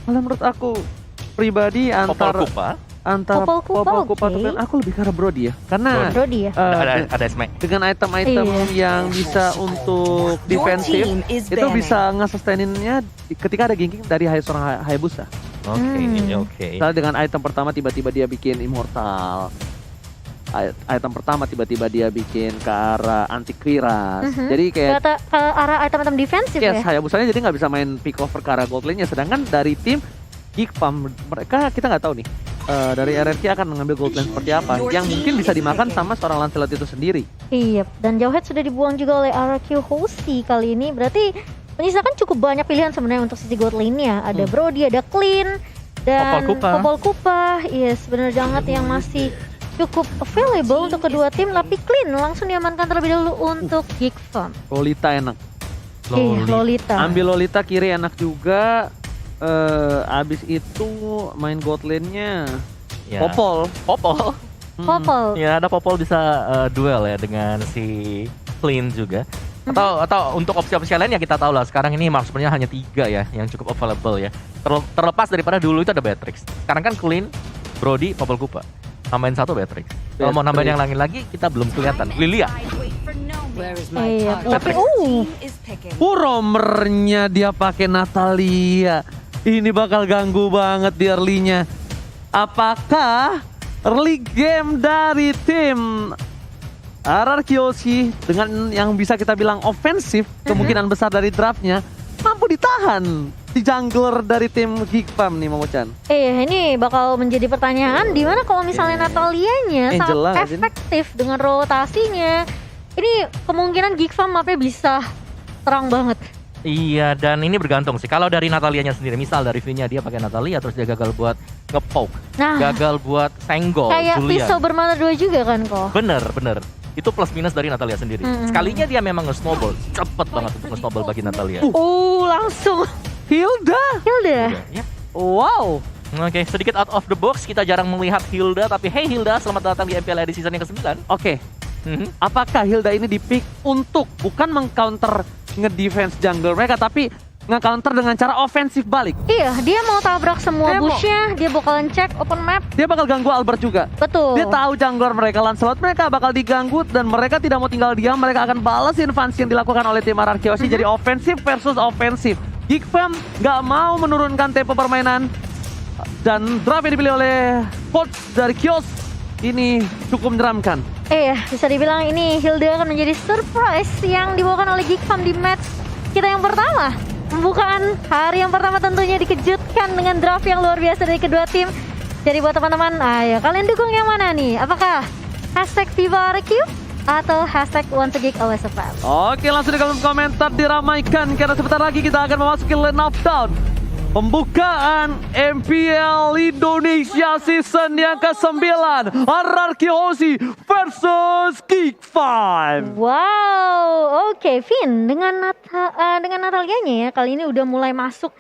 Kalau menurut aku pribadi Popol antara Kupa. Popol Kupa oke. atau aku lebih ke arah Brody ya. Karena Brody ya. Ada Smack. dengan item-item yang bisa untuk defensif itu bisa nge-sustaininnya ketika ada ganking dari seorang Hayabusa. Oke. Misalnya dengan item pertama tiba-tiba dia bikin immortal. Item pertama tiba-tiba dia bikin ke arah anti-Quiras. Jadi kayak Ke arah item-item defensif ya. Hayabusanya jadi nggak bisa main pick over ke arah gold lane-nya. Sedangkan dari tim Geek Farm mereka kita nggak tahu nih dari RRQ akan mengambil gold lane seperti apa yang mungkin bisa dimakan sama seorang Lancelot itu sendiri. Iya, dan Jauhead sudah dibuang juga oleh RRQ Hoshi kali ini. Berarti menyisakan cukup banyak pilihan sebenarnya untuk sisi gold lane-nya. Ada Brody, ada Clean, dan Popol Kupa. Yes, benar banget yang masih cukup available untuk kedua tim. Tapi Clean langsung diamankan terlebih dahulu untuk Geek Farm. Lolita enak. Iya, Lolita. Ambil Lolita kiri enak juga. Abis itu main gold lane-nya Popol. Popol. Ya ada Popol bisa duel ya dengan si Clean juga. Atau untuk opsi-opsi lain ya kita tahu lah sekarang ini sebenarnya hanya 3 ya yang cukup available ya. Terlepas daripada dulu itu ada Beatrix. Sekarang kan Clean, Brody, Popol Kupa. Tambahin 1 Beatrix. Kalau mau nambahin yang lain lagi kita belum kelihatan. Lilia. Iya, tapi Romernya dia pakai Natalia. Ini bakal ganggu banget di early-nya. Apakah early game dari tim RRQ Hoshi dengan yang bisa kita bilang ofensif, kemungkinan besar dari draftnya mampu ditahan di jungler dari tim Geek Farm nih Momo-chan? ini bakal menjadi pertanyaan di mana kalau misalnya Natalianya sangat efektif dengan rotasinya. Ini kemungkinan Geek Farm mapnya bisa terang banget. Iya, dan ini bergantung sih. Kalau dari Natalianya sendiri, misal dari V-nya dia pakai Natalia terus dia gagal buat nge-poke, gagal buat senggol, kayak Julian. pisau bermata 2 juga kan kok. Bener. Itu plus minus dari Natalia sendiri. Sekalinya dia memang nge-snowball, cepet banget untuk nge-snowball bagi Natalia. Langsung Hilda. Ya. Wow. Oke, sedikit out of the box. Kita jarang melihat Hilda, tapi hey Hilda, selamat datang di MPL Edisi season yang ke-9. Oke. Apakah Hilda ini dipick untuk bukan meng-counter nge-defense jungle mereka, tapi nge-counter dengan cara ofensif balik? Iya, dia mau tabrak semua bush-nya, dia bakalan cek open map. Dia bakal ganggu Albert juga. Betul. Dia tahu jungler mereka Lancelot mereka bakal diganggu dan mereka tidak mau tinggal diam. Mereka akan balas invasi yang dilakukan oleh tim RRQ Hoshi. Jadi ofensif versus ofensif. Geek Farm nggak mau menurunkan tempo permainan. Dan draft yang dipilih oleh coach dari Kios ini cukup menyeramkan. Bisa dibilang ini Hilda akan menjadi surprise yang dibawakan oleh Geek Farm di match kita yang pertama. Pembukaan hari yang pertama tentunya dikejutkan dengan draft yang luar biasa dari kedua tim. Jadi buat teman-teman, ayo kalian dukung yang mana nih? Apakah hashtag Viva RQ atau hashtag Once a Geek Always a Fan? Oke, langsung di kolom komentar diramaikan karena sebentar lagi kita akan memasuki lane of down. Pembukaan MPL Indonesia season yang ke-9, RRQ Hoshi versus Geek Farm. Wow, oke, Vin dengan Natalianya ya kali ini udah mulai masuk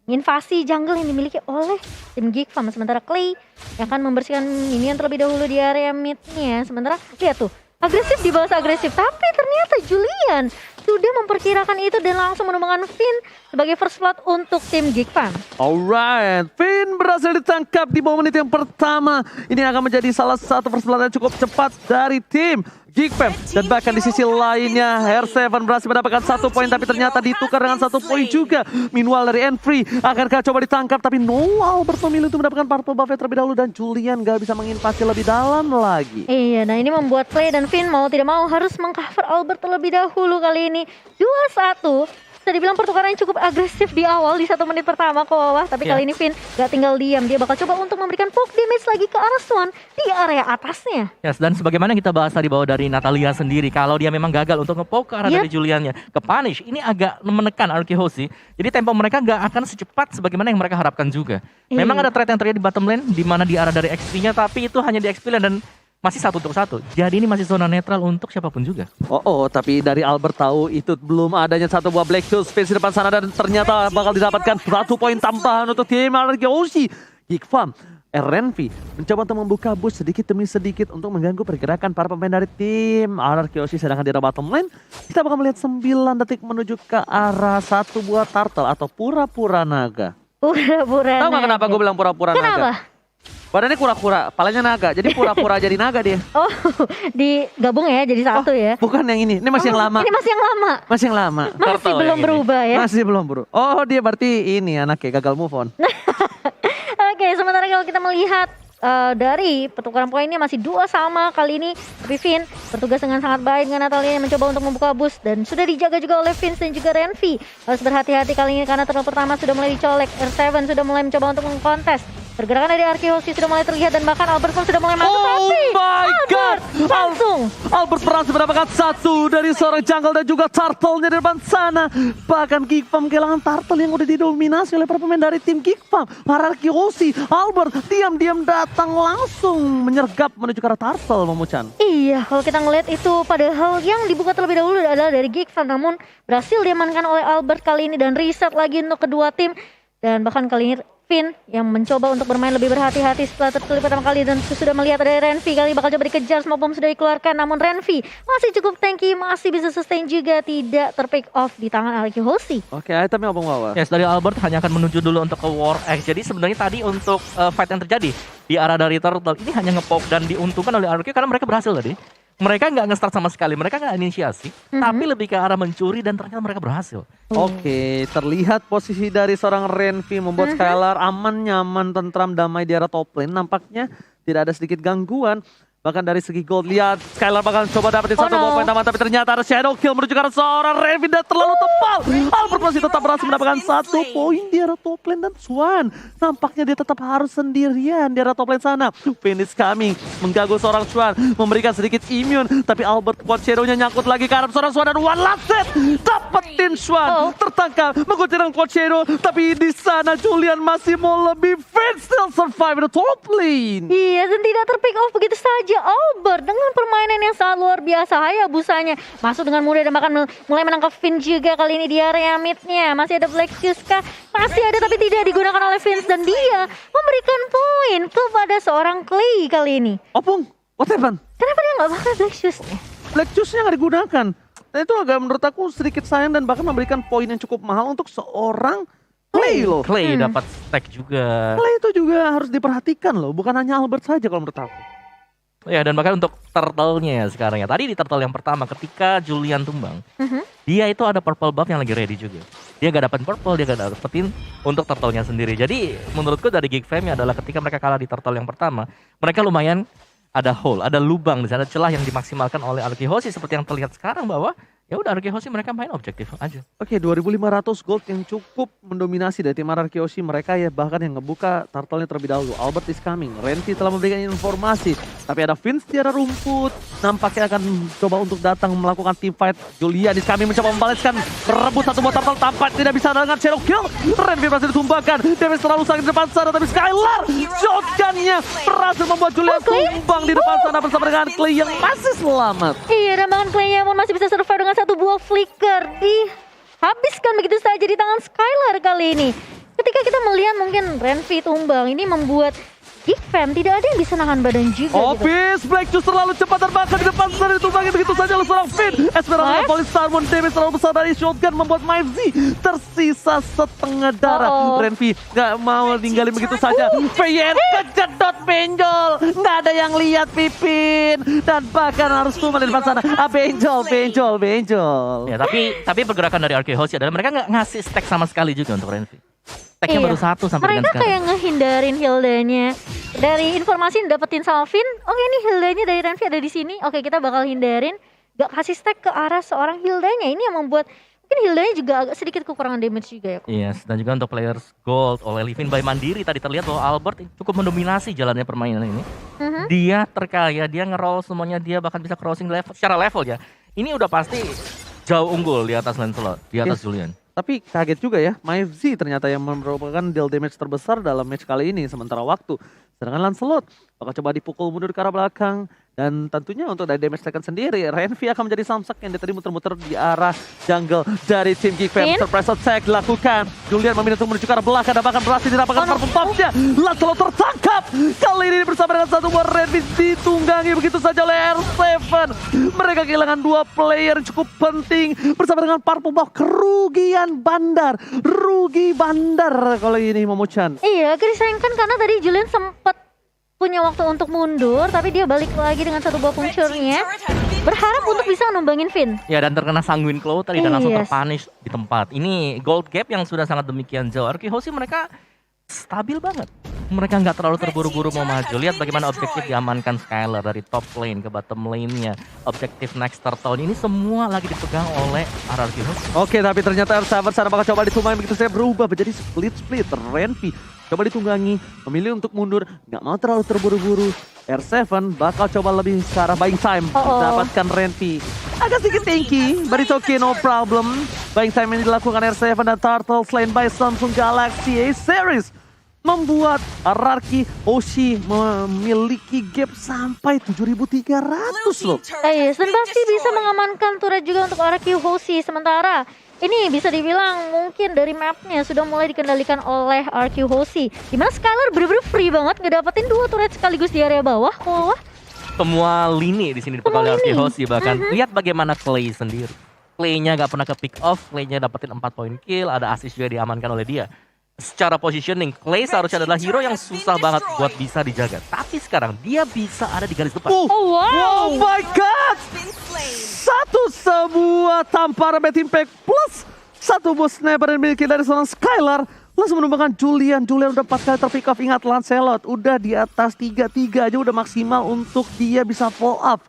invasi jungle yang dimiliki oleh tim Geek Farm. Sementara Clay yang akan membersihkan minion terlebih dahulu di area mid-nya. Sementara lihat tuh, agresif dibalas agresif, tapi ternyata Julian sudah memperkirakan itu dan langsung menumbangkan Finn sebagai first blood untuk tim Geek Farm. Alright, Finn berhasil ditangkap di bawah menit yang pertama. Ini akan menjadi salah satu first blood yang cukup cepat dari tim Geek Farm. Dan bahkan di sisi lainnya, Hair7 berhasil mendapatkan 1 poin, tapi ternyata ditukar dengan 1 poin juga. Meanwhile dari Enfree, akankah coba ditangkap, tapi Noah berpemilih untuk mendapatkan purple buff terlebih dahulu. Dan Julian gak bisa menginvasi lebih dalam lagi. Iya, nah ini membuat Clay dan Finn mau tidak mau harus mengcover Albert terlebih dahulu kali ini. 2-1. Bisa dibilang pertukaran yang cukup agresif di awal di 1 menit pertama ke bawah. Tapi kali ini Finn gak tinggal diam. Dia bakal coba untuk memberikan poke damage lagi ke arah Swan di area atasnya. Yes, dan sebagaimana kita bahas tadi bahwa dari Natalia sendiri, kalau dia memang gagal untuk nge-poke ke arah dari Juliannya ke punish, ini agak menekan RRQ Hoshi. Jadi tempo mereka gak akan secepat sebagaimana yang mereka harapkan juga. Memang ada trade yang terjadi di bottom lane, di mana di arah dari XP-nya, tapi itu hanya di XP lane dan masih 1 untuk 1. Jadi ini masih zona netral untuk siapapun juga. Tapi dari Albert tahu itu belum adanya 1 buah Black Shield Space di depan sana dan ternyata bakal didapatkan 1 poin tambahan untuk tim RRQ Hoshi. Geek Farm, RNV mencoba untuk membuka boost sedikit demi sedikit untuk mengganggu pergerakan para pemain dari tim RRQ Hoshi. Sedangkan di bottom lane kita bakal melihat 9 detik menuju ke arah 1 buah turtle atau pura-pura naga. Pura-pura Tahu nggak kenapa naga. gue bilang pura-pura naga? Kenapa? Badannya kura-kura, palanya naga. Jadi pura-pura jadi naga dia. Oh, digabung ya jadi satu ya. Bukan yang ini masih yang lama. Ini masih yang lama. Masih yang lama. Masih Turtle belum yang ini. berubah ya. Masih belum bro. Oh dia berarti ini anaknya gagal move on. Oke, sementara kalau kita melihat dari pertukaran poinnya masih 2 sama kali ini. Tapi Finn bertugas dengan sangat baik dengan Natalia yang mencoba untuk membuka boost. Dan sudah dijaga juga oleh Vince dan juga Renvi. Harus berhati-hati kali ini karena turtle pertama sudah mulai dicolek. R7 sudah mulai mencoba untuk mengkontes. Pergerakan dari Arkehoshi sudah mulai terlihat dan bahkan Albert pun sudah mulai masuk. Oh Tapi my god. langsung Albert berhasil mendapatkan satu dari seorang jungle dan juga turtle-nya di depan sana. Bahkan Geek Farm kehilangan turtle yang udah didominasi oleh para pemain dari tim Geek Farm. Arkehoshi, Albert diam-diam datang langsung menyergap menuju ke arah turtle, Momo-chan. Iya, kalau kita ngeliat itu padahal yang dibuka terlebih dahulu adalah dari Geek Farm, namun berhasil diamankan oleh Albert kali ini dan reset lagi untuk kedua tim. Dan bahkan kali ini Finn yang mencoba untuk bermain lebih berhati-hati setelah tertulis pertama kali dan sudah melihat ada Renvi kali bakal coba dikejar, semua bom sudah dikeluarkan, namun Renvi masih cukup tanky, masih bisa sustain juga, tidak terpick off di tangan Arkehoshi. Oke, itemnya apa bawa? Yes, dari Albert hanya akan menuju dulu untuk ke War X. Jadi sebenarnya tadi untuk fight yang terjadi di arah dari Turtle ini hanya ngepoke dan diuntungkan oleh Arke karena mereka berhasil tadi. Mereka nggak nge-start sama sekali, mereka nggak inisiasi, tapi lebih ke arah mencuri dan ternyata mereka berhasil. Oke, terlihat posisi dari seorang Renvi membuat Skylar aman, nyaman, tentram, damai di arah top lane. Nampaknya tidak ada sedikit gangguan. Bahkan dari segi gold, lihat Skylar bakal coba dapetin satu no. poin taman, tapi ternyata ada shadow kill menuju ke arah seorang Renvi dan terlalu tebal. Albert masih tetap berhasil mendapatkan satu poin di arah top lane dan Swan. Nampaknya dia tetap harus sendirian di arah top lane sana. Finish coming, mengganggu seorang Swan, memberikan sedikit immune, tapi Albert buat shadow-nya nyangkut lagi ke arah seorang Swan dan one last set. Dapetin Swan, tertangkap, menggunakan quad shadow, tapi di sana Julian masih mau lebih fit, still survive the top lane. Iya, dan tidak terpick off begitu saja. Albert dengan permainan yang sangat luar biasa, Hayabusanya masuk dengan mudah dan bahkan mulai menangkap Finn juga kali ini di area midnya. Masih ada Black Shoes kah? Masih ada tapi tidak digunakan oleh Vince dan dia memberikan poin kepada seorang Clay kali ini. Opung, what happened? Kenapa dia nggak pakai Black Shoes-nya? Black Juice-nya nggak digunakan. Dan itu agak menurut aku sedikit sayang dan bahkan memberikan poin yang cukup mahal untuk seorang Clay loh. Clay dapat stack juga. Clay itu juga harus diperhatikan loh, bukan hanya Albert saja kalau menurut aku. Ya, dan bahkan untuk turtle-nya ya sekarang ya. Tadi di turtle yang pertama ketika Julian tumbang, dia itu ada purple buff yang lagi ready juga. Dia gak dapetin purple, dia gak dapetin untuk turtle-nya sendiri. Jadi menurutku dari Geek Fam adalah ketika mereka kalah di turtle yang pertama, mereka lumayan ada hole, ada lubang di sana, celah yang dimaksimalkan oleh Arkehoshi seperti yang terlihat sekarang bahwa ya udah Arkehoshi mereka main objektif aja. Oke, 2.500 gold yang cukup mendominasi dari tim Arkehoshi. Mereka ya bahkan yang ngebuka turtle-nya terlebih dahulu. Albert is coming. Renvi telah memberikan informasi. Tapi ada Vince di arah rumput. Nampaknya akan coba untuk datang melakukan team fight. Julian is coming mencoba membalaskan. Merebut satu buah turtle. Tampak tidak bisa dengan shadow kill. Renvi berhasil ditumbangkan. Damage terlalu sakit di depan sana. Tapi Skylar shotgun-nya berhasil membuat Julian tumbang di depan sana bersama dengan Clay yang masih selamat. Iya, dan bahkan Clay-nya pun masih bisa survive dengan satu buah flicker. Dihabiskan begitu saja di tangan Skylar kali ini. Ketika kita melihat mungkin Renvi tumbang, ini membuat Geek Fam tidak ada yang bisa nahan badan juga gitu. Obis, Black Juice terlalu cepat terbakar di depan sana, ditumbangin begitu saja oleh seorang Finn. Esmeralda Polystarmon, damage terlalu besar dari shotgun membuat Mivzy tersisa setengah darah. Renvi gak mau ninggalin begitu saja. PN kejedot benjol, gak ada yang lihat Pipin. Dan bahkan harus tumbang di depan sana. Benjol. Ya, tapi pergerakan dari Arkehoshi adalah mereka nggak ngasih stack sama sekali juga untuk Renvi. Stacknya baru satu sampai dengan Mereka sekarang. kayak ngehindarin Hildanya. Dari informasi yang dapetin sama Finn, oke ini Hildanya dari Renvi ada di sini. Oke, kita bakal hindarin, gak kasih stack ke arah seorang Hildanya. Ini yang membuat mungkin Hildanya juga agak sedikit kekurangan damage juga ya. Yes, dan juga untuk players gold oleh Livin by Mandiri tadi terlihat bahwa Albert cukup mendominasi jalannya permainan ini. Dia terkaya, dia nge-roll semuanya, dia bahkan bisa crossing level secara level ya. Ini udah pasti jauh unggul di atas Lancelot, di atas Julian. Tapi kaget juga ya, Mivzy ternyata yang merupakan deal damage terbesar dalam match kali ini sementara waktu. Sedangkan Lancelot bakal coba dipukul mundur ke arah belakang. Dan tentunya untuk dari damage taken sendiri, Renvi akan menjadi samsak yang tadi muter-muter di arah jungle dari tim Geek Fam. Finn? Surprise attack dilakukan. Julian memilih untuk menuju ke arah belakang dan bahkan berhasil didapatkan purple buff-nya. Lancelot tertangkap. Kali ini bersama dengan satu buah Renvi ditunggangi begitu saja oleh R7. Mereka kehilangan 2 player yang cukup penting bersama dengan purple buff. Kerugian bandar. Rugi bandar kalau ini Momo-chan. Iya, agak disayangkan karena tadi Julian sempat punya waktu untuk mundur, tapi dia balik lagi dengan satu buah puncurnya. Berharap untuk bisa numbangin Finn. Ya, dan terkena Sanguine Claw tadi dan langsung Yes. terpunish di tempat. Ini gold gap yang sudah sangat demikian jauh. RQ mereka stabil banget. Mereka nggak terlalu terburu-buru mau maju. Lihat bagaimana objektif diamankan Skylar dari top lane ke bottom lane-nya. Objektif next turtle ini semua lagi dipegang oleh RRQ. Oke, tapi ternyata R7 sana bakal coba ditunggangi begitu saya berubah menjadi split. Renvi coba ditunggangi, memilih untuk mundur, nggak mau terlalu terburu-buru. R7 bakal coba lebih ke arah buying time, mendapatkan Renvi. Agak sedikit tanky, but it's okay, no problem. Buying time ini dilakukan R7 dan Turtle slain by Samsung Galaxy A-Series. Membuat Ararki Hoshi memiliki gap sampai 7.300 loh. Yes, dan pasti bisa mengamankan turret juga untuk Araki Hoshi. Sementara ini bisa dibilang mungkin dari mapnya sudah mulai dikendalikan oleh RQ Hoshi. Dimana Skylar bener-bener free banget ngedapetin 2 turret sekaligus di area bawah. Wah, Semua lini di sini dipegang oleh RQ bahkan. Lihat bagaimana Clay sendiri. Clay-nya nggak pernah ke pick off, Clay-nya dapetin 4 poin kill, ada assist juga diamankan oleh dia. Secara positioning, Clay seharusnya adalah hero yang susah banget buat bisa dijaga. Tapi sekarang dia bisa ada di garis depan. oh wow. Oh my god! Satu sebuah tamparan Bad Impact plus satu buah sniper yang dimiliki dari seorang Skylar. Langsung menumbangkan Julian. Julian udah 4 kali terpick off. Ingat Lancelot udah di atas 3-3 aja udah maksimal untuk dia bisa follow up.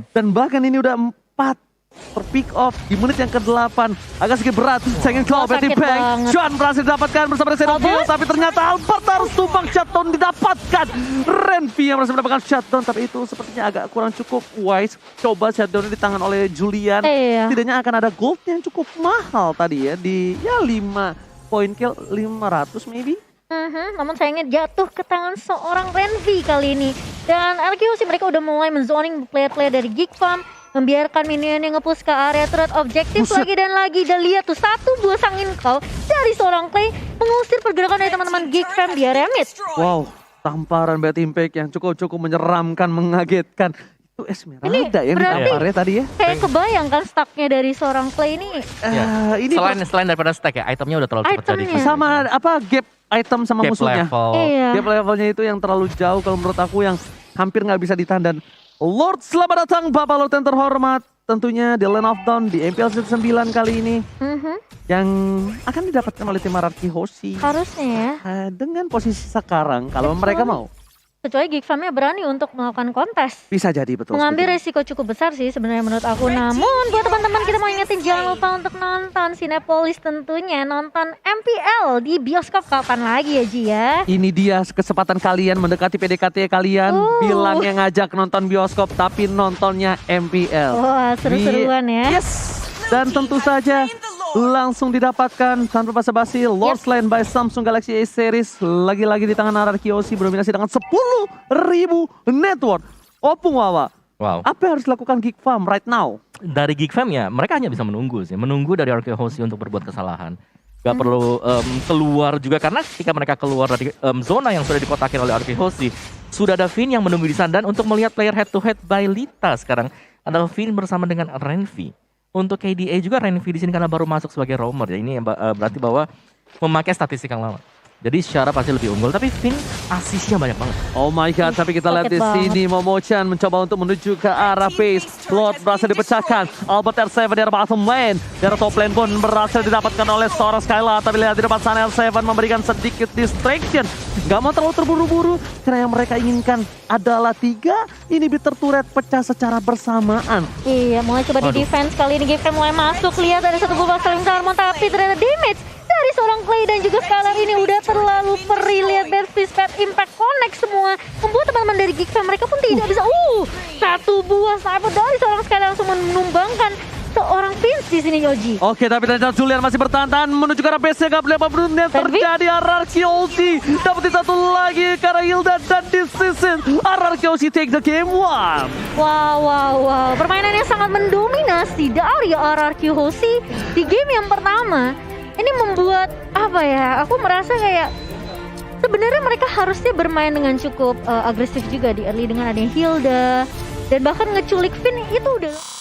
Dan bahkan ini udah 4 terpick off di menit yang ke-8. Agak sedikit berat. Sayangin Claw, Bad sakit Impact. banget. Juan berhasil didapatkan bersama dengan Shadow Kill. Tapi ternyata Albert harus tumbang shutdown didapatkan. Renvi yang berhasil mendapatkan shutdown. Tapi itu sepertinya agak kurang cukup wise. Coba shutdown di tangan oleh Julian. Iya. Setidaknya akan ada gold yang cukup mahal tadi ya. Di ya 5 point kill 500 maybe. Namun sayangnya jatuh ke tangan seorang Renvi kali ini. Dan RQ sih mereka udah mulai menzoning player-player dari Geek Farm. Membiarkan minion yang nge-push ke area turret objektif lagi dan lagi. Dan lihat tuh satu buah Sanguine Claw dari seorang Clay mengusir pergerakan dari teman-teman Geek Farm di area mid. Wow, tamparan Bad Impact yang cukup menyeramkan, mengagetkan. Itu Esmeralda yang berarti- ditamparnya tadi ya. Kayak kebayang kan stucknya dari seorang Clay ini. Ini Selain daripada stack ya, itemnya udah terlalu cepat jadi. Itemnya. sama apa gap item sama Gap musuhnya. level. Iya. Gap levelnya itu yang terlalu jauh kalau menurut aku yang hampir nggak bisa ditahan. Dan Lord selamat datang Bapak Lord yang terhormat. Tentunya di Land of Dawn di MPL Season 9 kali ini. Yang akan didapatkan oleh tim Ararki Hoshi. Harusnya ya. Dengan posisi sekarang kalau mereka mau. Kecuali Geek Farm-nya berani untuk melakukan kontes. Bisa jadi betul. Mengambil setuju. resiko cukup besar sih sebenarnya menurut aku. Namun buat teman-teman kita mau ingetin jangan lupa untuk nonton Cinepolis tentunya. Nonton MPL di bioskop kapan lagi ya Ji ya. Ini dia kesempatan kalian mendekati PDKT kalian. Bilang yang ngajak nonton bioskop tapi nontonnya MPL. Wah seru-seruan ya. Yes. Dan tentu saja langsung didapatkan tanpa basa-basi Lord Slain by Samsung Galaxy A-Series. Lagi-lagi di tangan Ararki Hoshi berdominasi dengan 10.000 network. Opung Wawa. Wow. Apa yang harus dilakukan Geek Farm right now? Dari Geek Fam ya, mereka hanya bisa menunggu sih. Menunggu dari RQ Hoshi untuk berbuat kesalahan. Gak perlu keluar juga, karena ketika mereka keluar dari zona yang sudah dikotakin oleh RQ Hoshi, sudah ada Finn yang menunggu di sana. Dan untuk melihat player head to head by Lita sekarang adalah Finn bersama dengan Renvi. Untuk KDA juga Renvi di sini karena baru masuk sebagai roamer ya. Ini berarti bahwa memakai statistik yang lama. Jadi secara pasti lebih unggul, tapi Finn asisnya banyak banget. Oh my god, tapi kita lihat di Sakit sini Momo-chan mencoba untuk menuju ke arah base. Lord berhasil dipecahkan. Albert R7 dari bottom lane. Dari top lane pun berhasil didapatkan oleh seorang Skylar. Tapi lihat di depan sana R7 memberikan sedikit distraction. Gak mau terlalu terburu-buru karena yang mereka inginkan adalah 3 inhibitor turret pecah secara bersamaan. Iya mulai coba di defense kali ini Geek Farm mulai masuk. Lihat ada satu buah saling Salmon tapi ternyata damage dari seorang Clay dan juga Skylar ini udah terlalu perih. Lihat Bad Fist, Bad Impact connect semua. Membuat teman-teman dari Geek Farm mereka pun tidak bisa. Satu buah sniper dari seorang Skylar langsung menumbangkan seorang Finn. di sini Yoji. Oke, tapi ternyata Julian masih bertahan menuju ke arah base gap 50 menit Dan terjadi RRQ Oji dapetin satu lagi ke arah Hilda dan decision RRQ Oji take the game one. Wow. Permainan yang sangat mendominasi dari RRQ Hoshi di game yang pertama. Ini membuat apa ya? Aku merasa kayak sebenarnya mereka harusnya bermain dengan cukup agresif juga di early dengan adanya Hilda dan bahkan ngeculik Finn itu udah